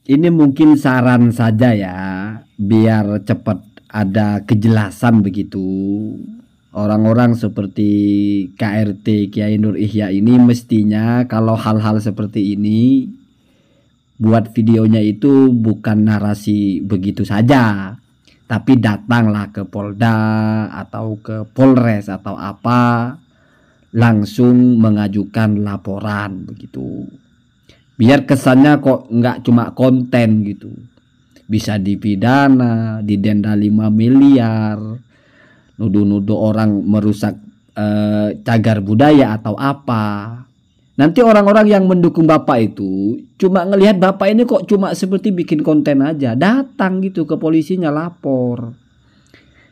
Ini mungkin saran saja ya, biar cepat ada kejelasan begitu. Orang-orang seperti KRT Kiai Nur Ihya ini mestinya kalau hal-hal seperti ini buat videonya itu bukan narasi begitu saja, tapi datanglah ke Polda atau ke Polres atau apa, langsung mengajukan laporan begitu. Biar kesannya kok nggak cuma konten gitu, bisa dipidana, didenda 5 miliar, nuduh-nuduh orang merusak cagar budaya atau apa. Nanti orang-orang yang mendukung Bapak itu cuma ngelihat Bapak ini kok cuma seperti bikin konten aja, datang gitu ke polisinya lapor.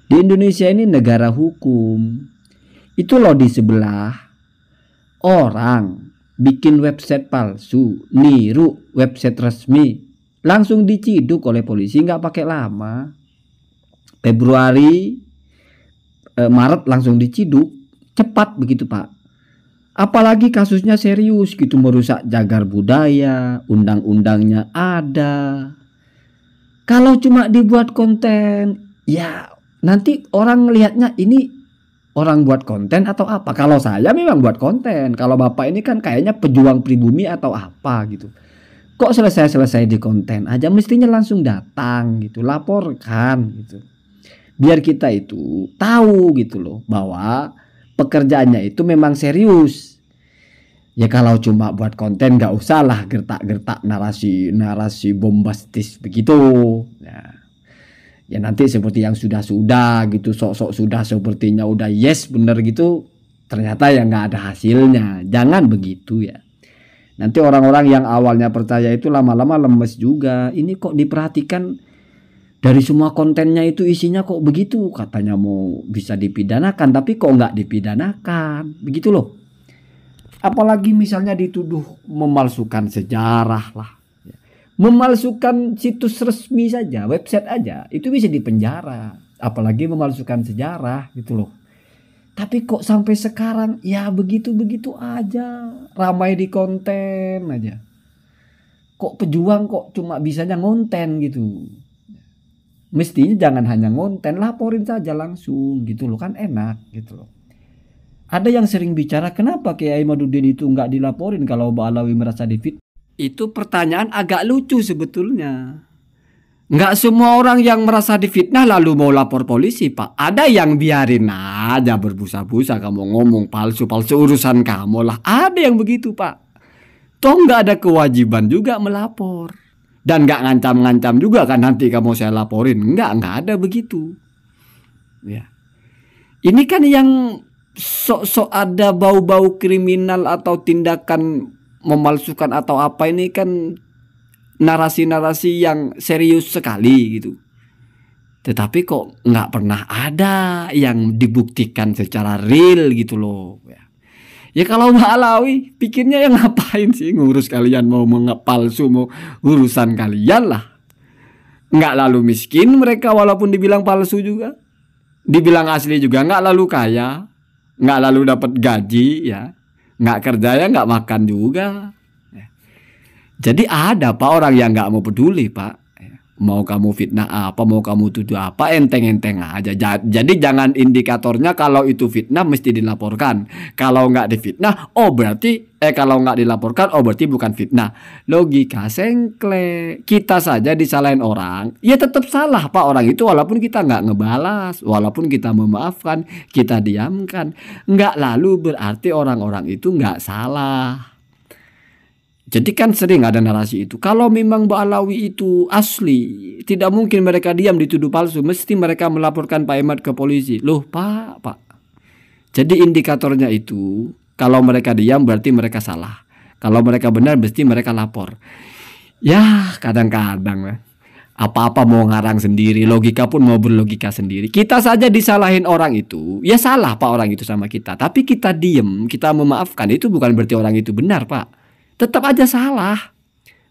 Di Indonesia ini negara hukum. Itu loh di sebelah orang bikin website palsu, niru website resmi, langsung diciduk oleh polisi, nggak pakai lama. Februari, Maret langsung diciduk, cepat begitu Pak. Apalagi kasusnya serius gitu, merusak cagar budaya, undang-undangnya ada. Kalau cuma dibuat konten, ya nanti orang ngelihatnya ini orang buat konten atau apa. Kalau saya memang buat konten, kalau Bapak ini kan kayaknya pejuang pribumi atau apa gitu. Kok selesai-selesai di konten aja, mestinya langsung datang gitu, laporkan gitu. Biar kita itu tahu gitu loh bahwa pekerjaannya itu memang serius. Ya kalau cuma buat konten gak usah lah gertak-gertak narasi bombastis begitu. Ya nanti seperti yang sudah-sudah gitu, sok-sok sudah sepertinya udah yes bener gitu, ternyata ya nggak ada hasilnya. Jangan begitu ya. Nanti orang-orang yang awalnya percaya itu lama-lama lemes juga. Ini kok diperhatikan dari semua kontennya itu isinya kok begitu, katanya mau bisa dipidanakan tapi kok nggak dipidanakan, begitu loh. Apalagi misalnya dituduh memalsukan sejarah lah. Memalsukan situs resmi saja, website aja, itu bisa dipenjara. Apalagi memalsukan sejarah gitu loh. Tapi kok sampai sekarang ya begitu-begitu aja, ramai di konten aja. Kok pejuang kok cuma bisanya ngonten gitu. Mestinya jangan hanya ngonten, laporin saja langsung gitu loh, kan enak gitu loh. Ada yang sering bicara kenapa Kiai Madudin itu nggak dilaporin kalau Mbak Alawi merasa difitnah. Itu pertanyaan agak lucu sebetulnya. Nggak semua orang yang merasa difitnah lalu mau lapor polisi Pak. Ada yang biarin aja berbusa-busa, kamu ngomong palsu-palsu urusan kamu lah. Ada yang begitu Pak. Toh nggak ada kewajiban juga melapor. Dan nggak ngancam-ngancam juga kan nanti kamu saya laporin. Nggak ada begitu. Ya. Ini kan yang sok-sok ada bau-bau kriminal atau tindakan memalsukan atau apa, ini kan narasi-narasi yang serius sekali gitu. Tetapi kok nggak pernah ada yang dibuktikan secara real gitu loh. Ya kalau Mbak Alawi pikirnya yang ngapain sih ngurus kalian, mau palsu mau urusan kalian lah. Nggak lalu miskin mereka walaupun dibilang palsu juga. Dibilang asli juga nggak lalu kaya. Nggak lalu dapat gaji ya. Nggak kerja ya nggak makan juga. Jadi ada Pak orang yang nggak mau peduli Pak. Mau kamu fitnah apa, mau kamu tuduh apa, enteng-enteng aja. Jadi jangan indikatornya kalau itu fitnah mesti dilaporkan. Kalau nggak difitnah, oh berarti kalau nggak dilaporkan, oh berarti bukan fitnah. Logika sengkle. Kita saja disalahin orang, ya tetap salah Pak orang itu walaupun kita nggak ngebalas, walaupun kita memaafkan, kita diamkan. Nggak lalu berarti orang-orang itu nggak salah. Jadi kan sering ada narasi itu. Kalau memang Mbak Alawi itu asli, tidak mungkin mereka diam dituduh palsu. Mesti mereka melaporkan Pak Emad ke polisi. Loh Pak. Jadi indikatornya itu, kalau mereka diam berarti mereka salah. Kalau mereka benar mesti mereka lapor. Ya kadang-kadang apa-apa mau ngarang sendiri. Logika pun mau berlogika sendiri. Kita saja disalahin orang itu. Ya salah Pak orang itu sama kita. Tapi kita diem, kita memaafkan. Itu bukan berarti orang itu benar Pak. Tetap aja salah.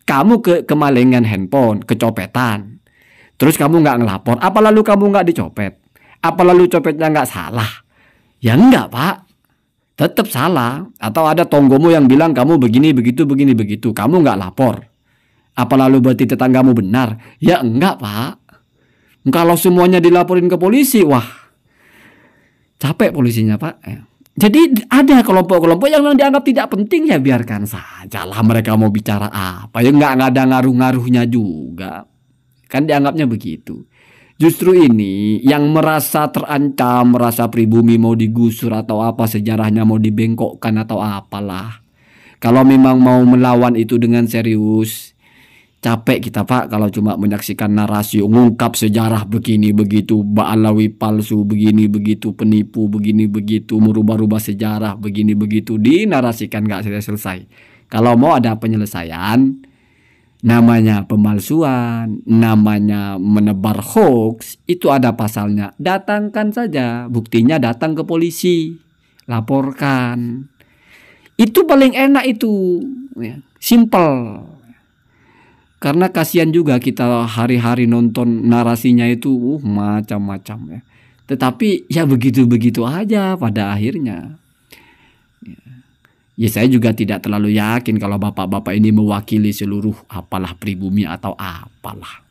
Kamu kemalingan handphone, kecopetan, terus kamu nggak ngelapor, apa lalu kamu nggak dicopet? Apa lalu copetnya nggak salah? Ya enggak Pak, tetap salah. Atau ada tonggomu yang bilang kamu begini begitu, kamu nggak lapor, Apa lalu berarti tetanggamu benar? Ya enggak, Pak. Kalau semuanya dilaporin ke polisi, wah, capek polisinya, Pak. Jadi ada kelompok-kelompok yang dianggap tidak penting, ya biarkan saja lah mereka mau bicara apa. Ya nggak ada ngaruh-ngaruhnya juga. Kan dianggapnya begitu. Justru ini yang merasa terancam, merasa pribumi mau digusur atau apa, sejarahnya mau dibengkokkan atau apalah. Kalau memang mau melawan itu dengan serius, capek kita, Pak, kalau cuma menyaksikan narasi mengungkap sejarah begini begitu, Ba'alawi palsu begini begitu, penipu begini begitu, merubah-rubah sejarah begini begitu, dinarasikan nggak selesai. Kalau mau ada penyelesaian, namanya pemalsuan, namanya menebar hoax, itu ada pasalnya. Datangkan saja, buktinya datang ke polisi, laporkan. Itu paling enak itu, ya, simple. Karena kasihan juga kita hari-hari nonton narasinya itu macam-macam ya. Tetapi ya begitu-begitu aja pada akhirnya. Ya saya juga tidak terlalu yakin kalau bapak-bapak ini mewakili seluruh apalah pribumi atau apalah.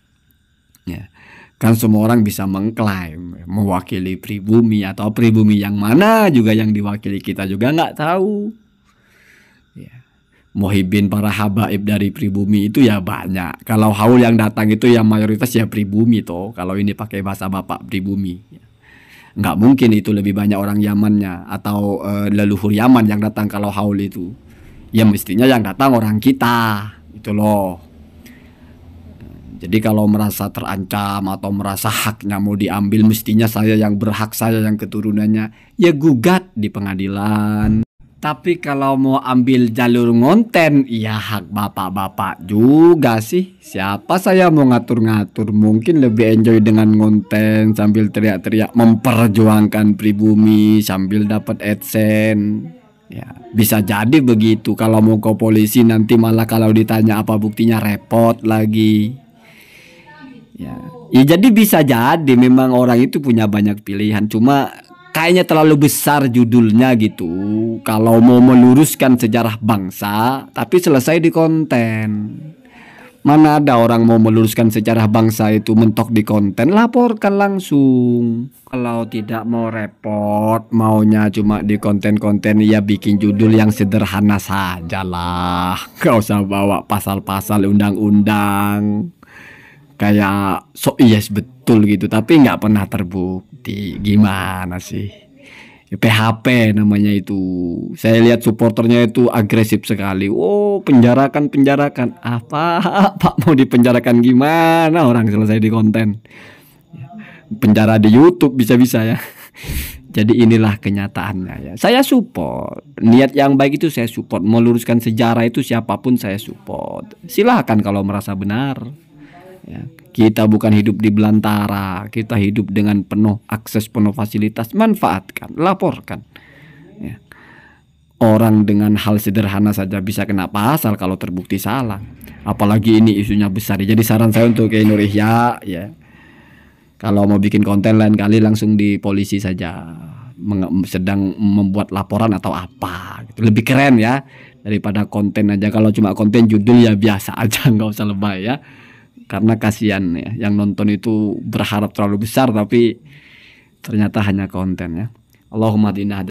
Ya. Kan semua orang bisa mengklaim mewakili pribumi atau pribumi yang mana juga yang diwakili kita juga nggak tahu. Ya. Muhibin para habaib dari pribumi itu ya banyak. Kalau haul yang datang itu yang mayoritas ya pribumi toh. Kalau ini pakai bahasa bapak pribumi. Nggak mungkin itu lebih banyak orang Yamannya atau leluhur Yaman yang datang kalau haul itu. Ya mestinya yang datang orang kita. Itu loh. Jadi kalau merasa terancam atau merasa haknya mau diambil, mestinya saya yang berhak, saya yang keturunannya, ya gugat di pengadilan. Tapi kalau mau ambil jalur ngonten, ya hak bapak-bapak juga sih. Siapa saya mau ngatur-ngatur, mungkin lebih enjoy dengan ngonten sambil teriak-teriak memperjuangkan pribumi sambil dapat AdSense. Ya, bisa jadi begitu. Kalau mau ke polisi nanti malah kalau ditanya apa buktinya repot lagi. Ya, jadi bisa jadi memang orang itu punya banyak pilihan, cuma kayaknya terlalu besar judulnya gitu. Kalau mau meluruskan sejarah bangsa tapi selesai di konten. Mana ada orang mau meluruskan sejarah bangsa itu mentok di konten, laporkan langsung. Kalau tidak mau repot, maunya cuma di konten-konten, ya bikin judul yang sederhana saja lah. Gak usah bawa pasal-pasal undang-undang kayak yes betul gitu, tapi nggak pernah terbukti. Gimana sih? PHP namanya itu. Saya lihat supporternya itu agresif sekali. Oh, penjarakan apa? Pak mau dipenjarakan gimana? Orang selesai di konten. Penjara di YouTube bisa-bisa ya. Jadi inilah kenyataannya ya. Saya support. Niat yang baik itu saya support. Meluruskan sejarah itu siapapun saya support. Silahkan kalau merasa benar. Ya, kita bukan hidup di belantara, kita hidup dengan penuh akses, penuh fasilitas, manfaatkan, laporkan. Ya. Orang dengan hal sederhana saja bisa kena pasal kalau terbukti salah, apalagi ini isunya besar. Jadi saran saya untuk Kiai Nur Ihya, ya, kalau mau bikin konten lain kali langsung di polisi saja, sedang membuat laporan atau apa gitu. Lebih keren ya daripada konten aja. Kalau cuma konten judul ya biasa aja, nggak usah lebay ya. Karena kasihan ya, yang nonton itu berharap terlalu besar tapi ternyata hanya konten ya. Allahumma